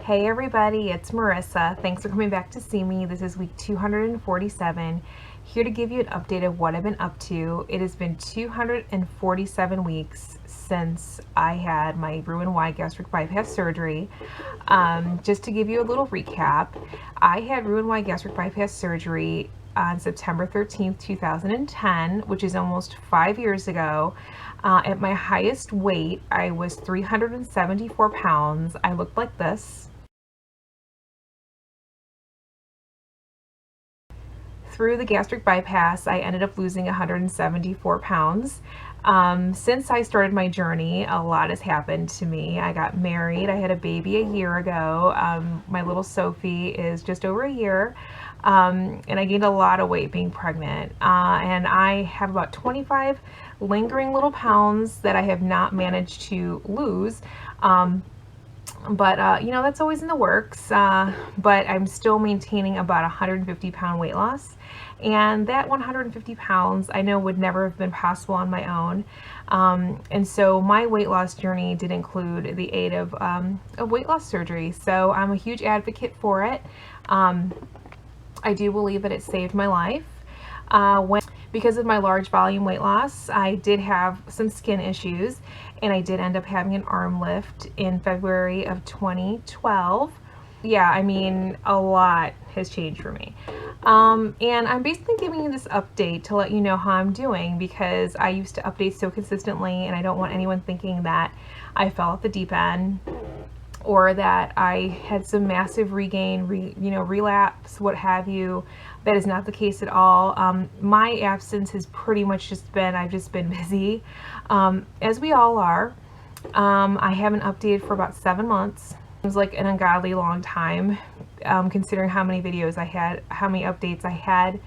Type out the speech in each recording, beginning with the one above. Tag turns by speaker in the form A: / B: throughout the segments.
A: Hey everybody, it's Marissa. Thanks for coming back to see me. This is week 247. Here to give you an update of what I've been up to. It has been 247 weeks since I had my RNY gastric bypass surgery. Just to give you a little recap, I had RNY gastric bypass surgery on September 13th, 2010, which is almost 5 years ago. At my highest weight, I was 374 pounds. I looked like this. Through the gastric bypass, I ended up losing 174 pounds. Since I started my journey, a lot has happened to me. I got married. I had a baby a year ago. My little Sophie is just over a year. And I gained a lot of weight being pregnant. And I have about 25 lingering little pounds that I have not managed to lose. But you know, that's always in the works. But I'm still maintaining about 150-pound weight loss. And that 150 pounds I know would never have been possible on my own. And so my weight loss journey did include the aid of weight loss surgery. So I'm a huge advocate for it. I do believe that it saved my life. Because of my large volume weight loss, I did have some skin issues, and I did end up having an arm lift in February of 2012. Yeah, I mean, a lot has changed for me. And I'm basically giving you this update to let you know how I'm doing, because I used to update so consistently, and I don't want anyone thinking that I fell off the deep end or that I had some massive regain, relapse, what have you. That is not the case at all. My absence has pretty much just been, I've just been busy, as we all are. I haven't updated for about 7 months. It was like an ungodly long time, considering how many videos I had, how many updates I had,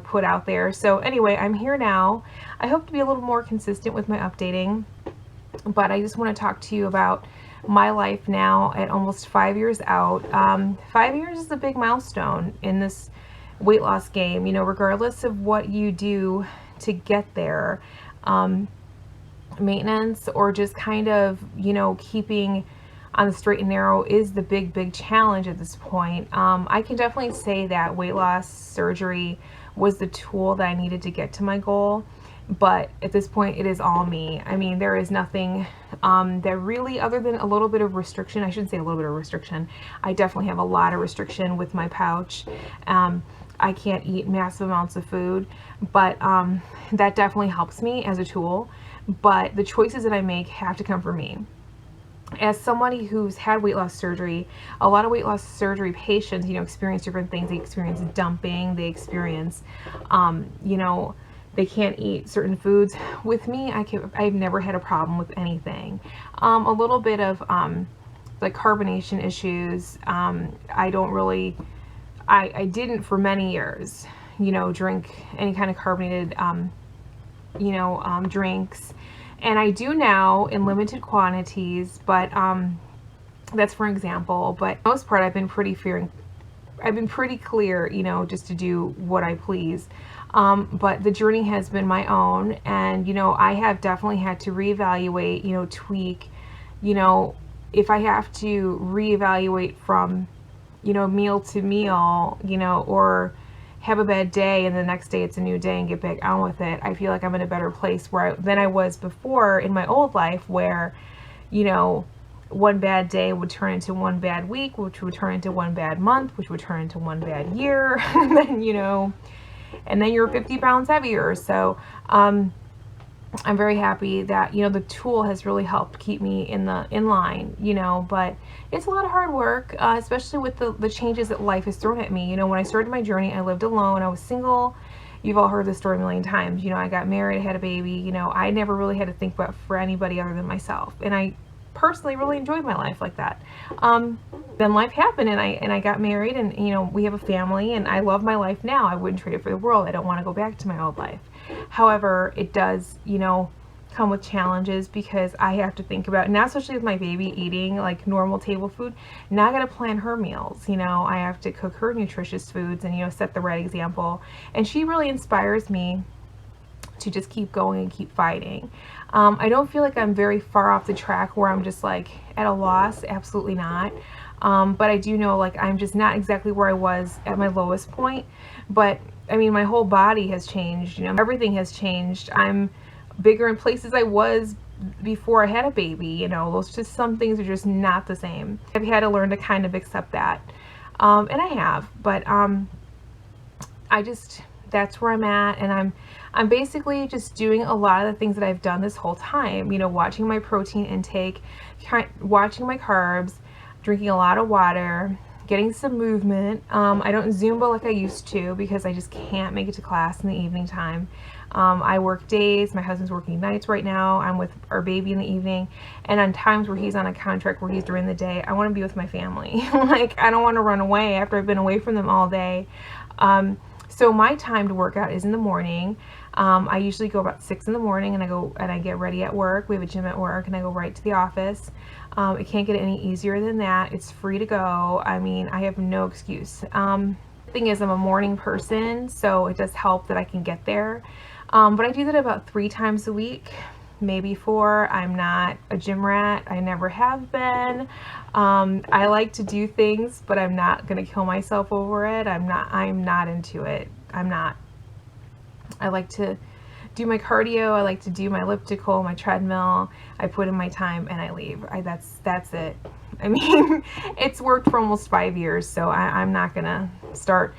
A: put out there. So anyway, I'm here now. I hope to be a little more consistent with my updating, but I just want to talk to you about my life now at almost 5 years out. 5 years is a big milestone in this weight loss game, regardless of what you do to get there. Maintenance or just kind of, keeping on the straight and narrow is the big challenge at this point. I can definitely say that weight loss surgery was the tool that I needed to get to my goal. But at this point, it is all me. I mean, there is nothing that really, other than a little bit of restriction, I shouldn't say a little bit of restriction. I definitely have a lot of restriction with my pouch. I can't eat massive amounts of food, but that definitely helps me as a tool. But the choices that I make have to come from me. As somebody who's had weight loss surgery, a lot of weight loss surgery patients, experience different things. They experience dumping, they experience, they can't eat certain foods. With me, I've never had a problem with anything. A little bit of like carbonation issues. I didn't for many years, drink any kind of carbonated, drinks. And I do now in limited quantities, but that's for example. But for the most part, I've been pretty clear, just to do what I please. But the journey has been my own, and I have definitely had to reevaluate, tweak, if I have to reevaluate from, meal to meal, or have a bad day and the next day it's a new day and get back on with it. I feel like I'm in a better place than I was before in my old life, where, one bad day would turn into one bad week, which would turn into one bad month, which would turn into one bad year, and then you're 50 pounds heavier. So I'm very happy that, the tool has really helped keep me in line, but it's a lot of hard work, especially with the changes that life has thrown at me. When I started my journey, I lived alone, I was single. You've all heard this story a million times. I got married, I had a baby, I never really had to think about for anybody other than myself. And I personally really enjoyed my life like that. Then life happened, and I got married, and we have a family, and I love my life now. I wouldn't trade it for the world. I don't want to go back to my old life. However, it does come with challenges, because I have to think about, now especially with my baby eating like normal table food, now I got to plan her meals. I have to cook her nutritious foods and set the right example. And she really inspires me to just keep going and keep fighting. I don't feel like I'm very far off the track where I'm just like at a loss. Absolutely not. But I do know like I'm just not exactly where I was at my lowest point. But I mean, my whole body has changed, you know, everything has changed. I'm bigger in places I was before I had a baby, you know. Those just, some things are just not the same. I've had to learn to kind of accept that. And I have, but I just, that's where I'm at, and I'm basically just doing a lot of the things that I've done this whole time, you know, watching my protein intake, watching my carbs, drinking a lot of water, getting some movement. I don't Zumba like I used to because I just can't make it to class in the evening time. I work days, my husband's working nights right now, I'm with our baby in the evening, and on times where he's on a contract where he's during the day, I want to be with my family. Like, I don't want to run away after I've been away from them all day. So my time to work out is in the morning. I usually go about 6 in the morning, and I get ready at work. We have a gym at work, and I go right to the office. It can't get any easier than that. It's free to go. I mean, I have no excuse. The thing is, I'm a morning person, so it does help that I can get there. But I do that about 3 times a week, maybe 4. I'm not a gym rat. I never have been. I like to do things, but I'm not going to kill myself over it. I'm not into it. I'm not. I like to do my cardio. I like to do my elliptical, my treadmill. I put in my time and I leave. That's it. I mean, it's worked for almost 5 years, so I'm not going to start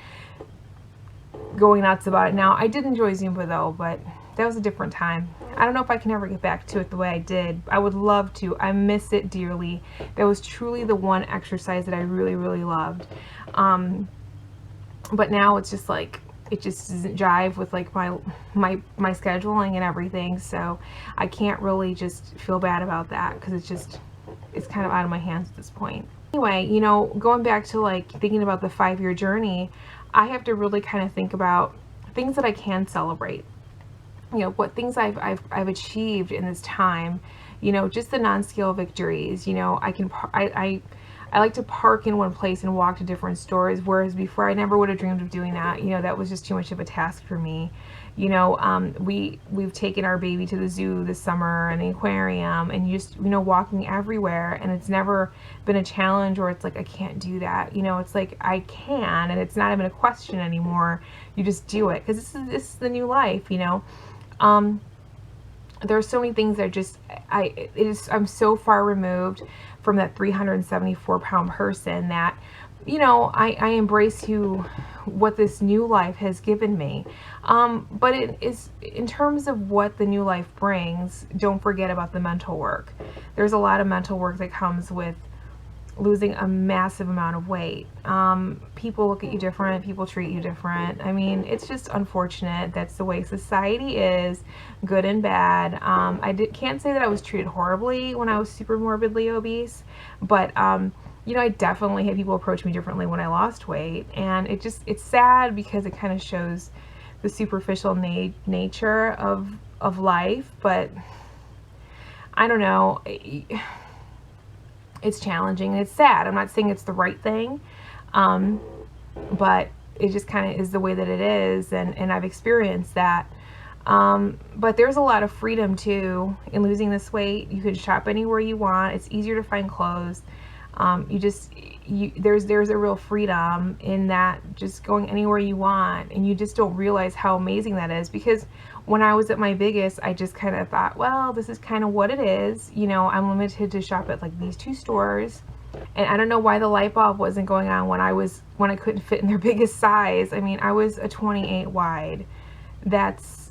A: going nuts about it now. I did enjoy Zumba though, but that was a different time. I don't know if I can ever get back to it the way I did. I would love to. I miss it dearly. That was truly the one exercise that I really, really loved. But now it's just like, it just doesn't jive with like my scheduling and everything. So I can't really just feel bad about that because it's kind of out of my hands at this point. Anyway, you know, going back to like thinking about the 5-year journey, I have to really kind of think about things that I can celebrate. You know, what things I've achieved in this time. You know, just the non-scale victories. You know, I like to park in one place and walk to different stores, whereas before I never would have dreamed of doing that. You know, that was just too much of a task for me. You know, we've taken our baby to the zoo this summer and the aquarium, and you know, walking everywhere, and it's never been a challenge or it's like I can't do that. You know, it's like I can, and it's not even a question anymore. You just do it because this is the new life. You know, there are so many things that I'm so far removed from that 374-pound person that, you know, I embrace what this new life has given me. But it is, in terms of what the new life brings, don't forget about the mental work. There's a lot of mental work that comes with losing a massive amount of weight. People look at you different, people treat you different. I mean, it's just unfortunate. That's the way society is, good and bad. Can't say that I was treated horribly when I was super morbidly obese, but you know, I definitely had people approach me differently when I lost weight, and it's sad because it kind of shows the superficial nature of life. But I don't know, it's challenging and it's sad. I'm not saying it's the right thing, but it just kind of is the way that it is, and I've experienced that. But there's a lot of freedom too in losing this weight. You can shop anywhere you want. It's easier to find clothes. There's a real freedom in that, just going anywhere you want, and you just don't realize how amazing that is. Because when I was at my biggest, I just kind of thought, well, this is kind of what it is. You know, I'm limited to shop at like these 2 stores, and I don't know why the light bulb wasn't going on when I couldn't fit in their biggest size. I mean, I was a 28 wide. That's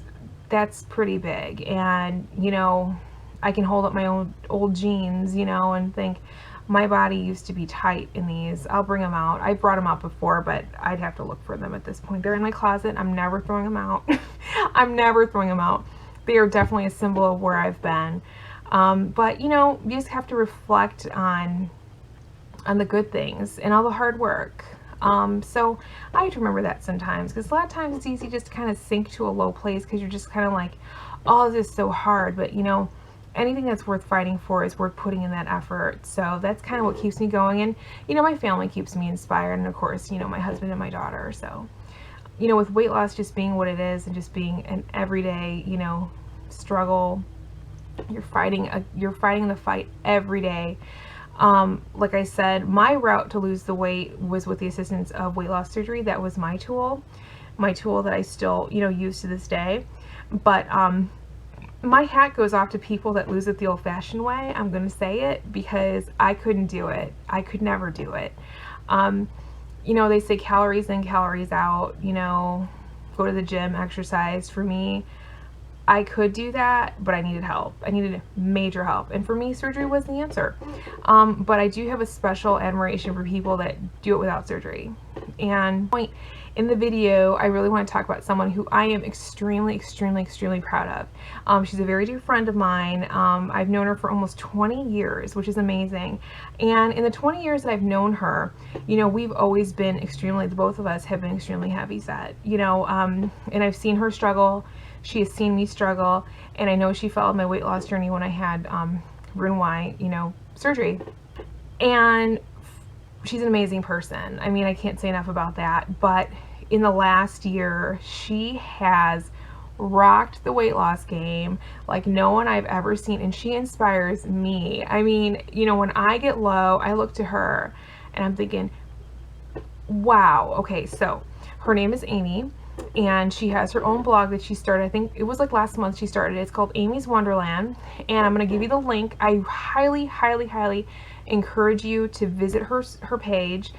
A: pretty big, and you know, I can hold up my own old jeans, you know, and think, my body used to be tight in these. I'll bring them out. I brought them out before, but I'd have to look for them at this point. They're in my closet. I'm never throwing them out. I'm never throwing them out. They are definitely a symbol of where I've been. But you know, you just have to reflect on the good things and all the hard work. So I have to remember that sometimes, because a lot of times it's easy just to kind of sink to a low place because you're just kind of like, oh, this is so hard. But you know, anything that's worth fighting for is worth putting in that effort. So that's kind of what keeps me going. And, you know, my family keeps me inspired. And of course, you know, my husband and my daughter. So, you know, with weight loss just being what it is and just being an everyday, you know, struggle, you're fighting the fight every day. Like I said, my route to lose the weight was with the assistance of weight loss surgery. That was my tool that I still, you know, use to this day. But my hat goes off to people that lose it the old-fashioned way. I'm going to say it because I couldn't do it. I could never do it. You know, they say calories in, calories out, you know, go to the gym, exercise. For me, I could do that, but I needed help. I needed major help. And for me, surgery was the answer. But I do have a special admiration for people that do it without surgery. And in the video, I really want to talk about someone who I am extremely, extremely, extremely proud of. She's a very dear friend of mine. I've known her for almost 20 years, which is amazing. And in the 20 years that I've known her, you know, we've always been extremely, the both of us have been extremely heavy set, you know, and I've seen her struggle. She has seen me struggle, and I know she followed my weight loss journey when I had RNY, you know, surgery. And she's an amazing person. I mean, I can't say enough about that. But in the last year, she has rocked the weight loss game like no one I've ever seen, and she inspires me. I mean, you know, when I get low, I look to her, and I'm thinking, wow. Okay, so her name is Amy. And she has her own blog that she started. I think it was like last month she started. It's called Amy's Wonderland, and I'm going to give you the link. I highly, highly, highly encourage you to visit her page.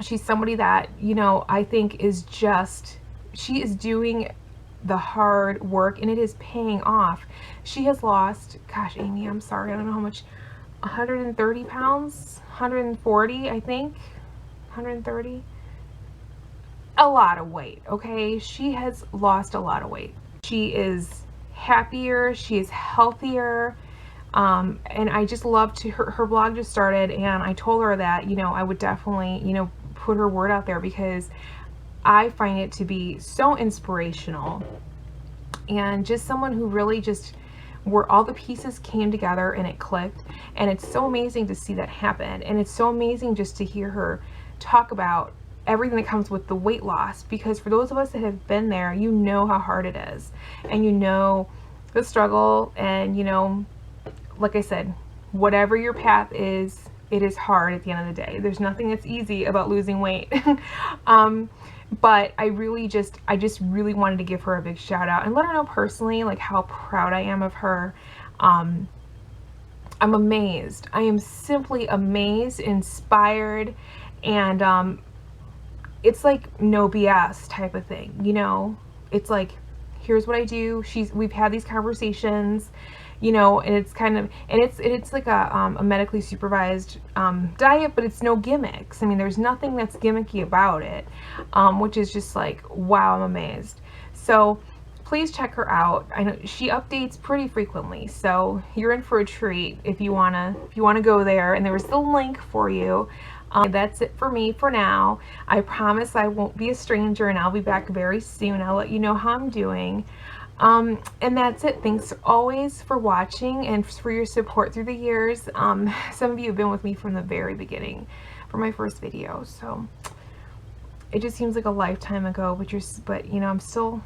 A: She's somebody that, you know, I think is just, she is doing the hard work, and it is paying off. She has lost, gosh, Amy, I'm sorry, I don't know how much, 130 pounds, 140, I think, 130. A lot of weight, okay? She has lost a lot of weight. She is happier, she is healthier, and I just love to, her blog just started, and I told her that, you know, I would definitely, you know, put her word out there because I find it to be so inspirational, and just someone who really just, where all the pieces came together and it clicked, and it's so amazing to see that happen, and it's so amazing just to hear her talk about everything that comes with the weight loss, because for those of us that have been there, you know how hard it is, and you know the struggle, and you know, like I said, whatever your path is, it is hard at the end of the day. There's nothing that's easy about losing weight. But I just really wanted to give her a big shout out and let her know personally like how proud I am of her. I'm amazed. I am simply amazed, inspired, and it's like no BS type of thing, you know. It's like, here's what I do. We've had these conversations, you know, and it's kind of, and it's like a medically supervised diet, but it's no gimmicks. I mean, there's nothing that's gimmicky about it, which is just like, wow, I'm amazed. So please check her out. I know she updates pretty frequently, so you're in for a treat if you wanna go there. And there was the link for you. That's it for me for now. I promise I won't be a stranger, and I'll be back very soon. I'll let you know how I'm doing. And that's it. Thanks always for watching and for your support through the years. Some of you have been with me from the very beginning, from my first video. So it just seems like a lifetime ago, but you know, I'm still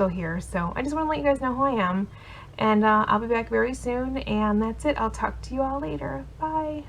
A: here. So I just want to let you guys know who I am, and I'll be back very soon. And that's it. I'll talk to you all later. Bye.